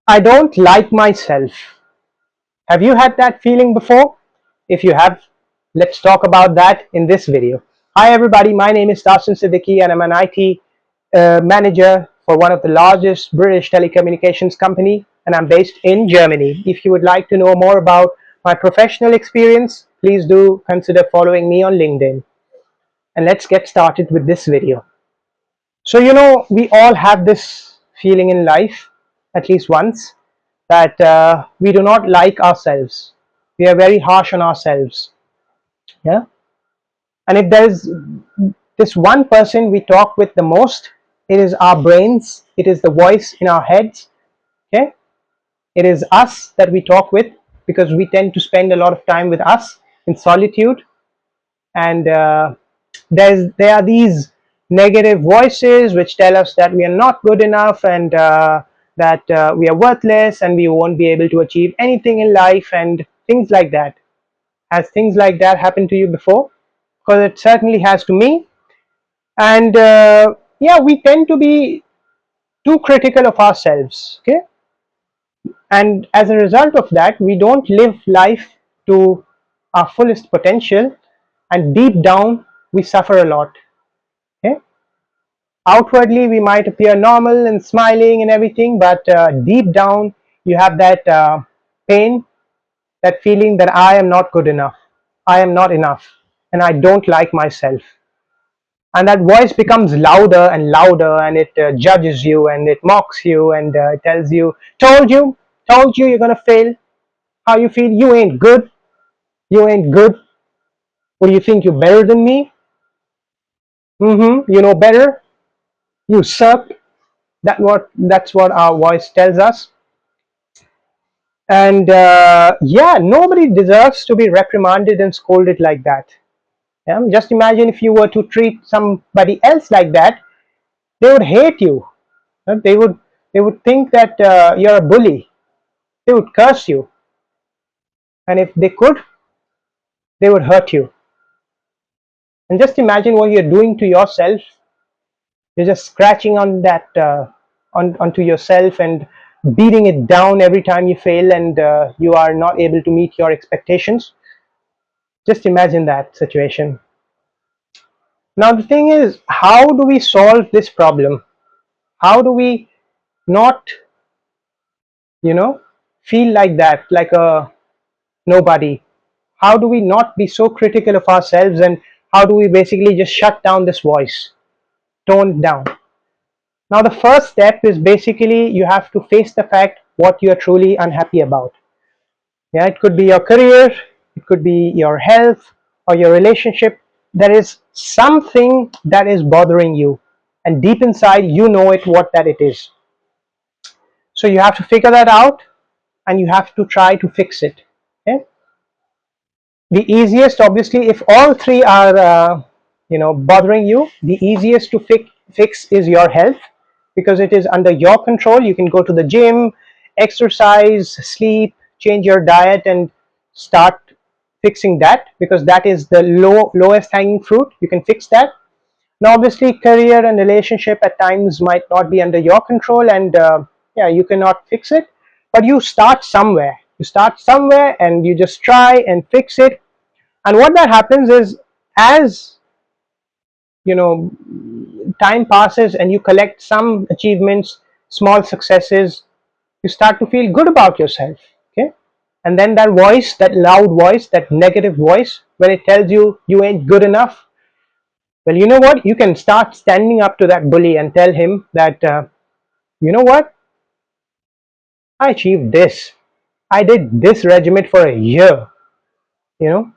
I don't like myself. Have you had that feeling before? If you have, let's talk about that in this video. Hi everybody, my name is Tasin Siddiqui and I'm an IT manager for one of the largest British telecommunications company, and I'm based in Germany. If you would like to know more about my professional experience, please do consider following me on LinkedIn. And let's get started with this video. So, we all have this feeling in life, at least once, that we do not like ourselves. We are very harsh on ourselves. Yeah. And if there's this one person we talk with the most, it is our brains, it is the voice in our heads. Okay. It is us that we talk with because we tend to spend a lot of time with us in solitude. And there are these negative voices which tell us that we are not good enough, and that we are worthless and we won't be able to achieve anything in life and things like that. Has things like that happened to you before? Because it certainly has to me. And yeah, we tend to be too critical of ourselves. Okay. And as a result of that, we don't live life to our fullest potential, and deep down we suffer a lot. Okay. Outwardly we might appear normal and smiling and everything, but deep down you have that pain, that feeling that I am not good enough, I am not enough, and I don't like myself. And that voice becomes louder and louder, and it judges you and it mocks you, and it tells you, told you you're gonna fail. How you feel? You ain't good. You ain't good. What do you think? You're better than me? You know better. You suck. That's what our voice tells us. And yeah, nobody deserves to be reprimanded and scolded like that. Yeah? Just imagine if you were to treat somebody else like that, they would hate you. They would think that you're a bully. They would curse you, and if they could, they would hurt you. And just imagine what you're doing to yourself. You're just scratching on that onto yourself and beating it down every time you fail, and you are not able to meet your expectations. Just imagine that situation. Now the thing is, how do we solve this problem? How do we not, you know, feel like that, like a nobody? How do we not be so critical of ourselves, and how do we basically just shut down this voice, tone it down? Now the first step is basically you have to face the fact what you are truly unhappy about. Yeah, it could be your career, it could be your health or your relationship. There is something that is bothering you, and deep inside you know it, what that it is. So you have to figure that out, and you have to try to fix it. Okay? The easiest, obviously, if all three are bothering you, the easiest to fix is your health, because it is under your control. You can go to the gym, exercise, sleep, change your diet, and start fixing that, because that is the lowest hanging fruit. You can fix that. Now obviously career and relationship at times might not be under your control, and yeah, you cannot fix it, but you start somewhere. You start somewhere and you just try and fix it. And what that happens is, as you know time passes and you collect some achievements, small successes, you start to feel good about yourself. Okay. And then that voice, that loud voice, that negative voice, when it tells you you ain't good enough, well, you know what, you can start standing up to that bully and tell him that you know what, I achieved this, I did this regiment for a year. you know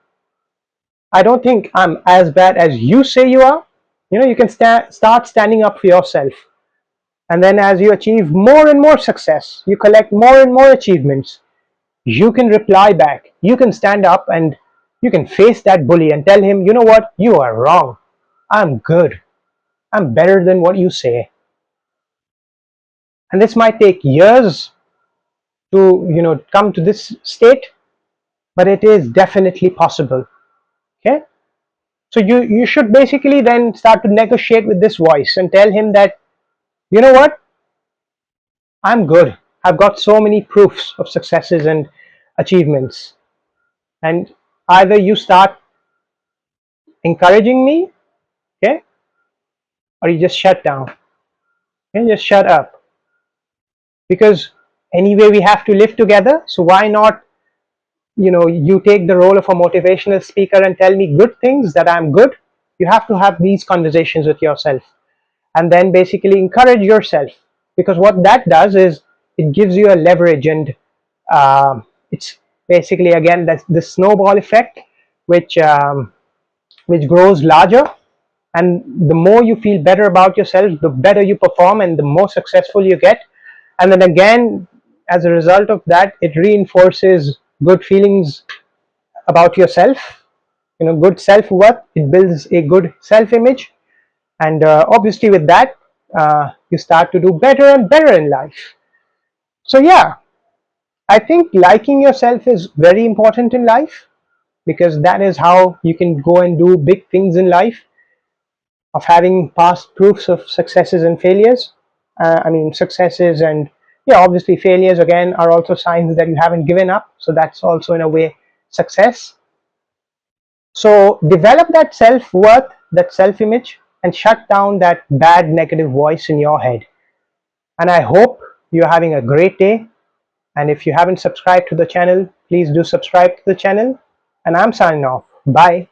I don't think I'm as bad as you say you are. You can start standing up for yourself. And then as you achieve more and more success, you collect more and more achievements, you can reply back. You can stand up and you can face that bully and tell him, you know what, you are wrong. I'm good. I'm better than what you say. And this might take years to, come to this state, but it is definitely possible. Okay. So you should basically then start to negotiate with this voice and tell him that, you know what, I'm good. I've got so many proofs of successes and achievements. And either you start encouraging me, okay, or you just shut down, okay, just shut up. Because anyway, we have to live together. So why not, you take the role of a motivational speaker and tell me good things that I'm good. You have to have these conversations with yourself and then basically encourage yourself, because what that does is it gives you a leverage, and it's basically again that's the snowball effect, which which grows larger, and the more you feel better about yourself, the better you perform and the more successful you get. And then again, as a result of that, it reinforces good feelings about yourself, good self-worth. It builds a good self-image, and obviously with that, you start to do better and better in life. So yeah, I think liking yourself is very important in life, because that is how you can go and do big things in life, of having past proofs of successes and failures. I mean, successes and, yeah, obviously failures again are also signs that you haven't given up. So that's also in a way success. So develop that self worth, that self image, and shut down that bad negative voice in your head. And I hope you're having a great day. And if you haven't subscribed to the channel, please do subscribe to the channel. And I'm signing off. Bye.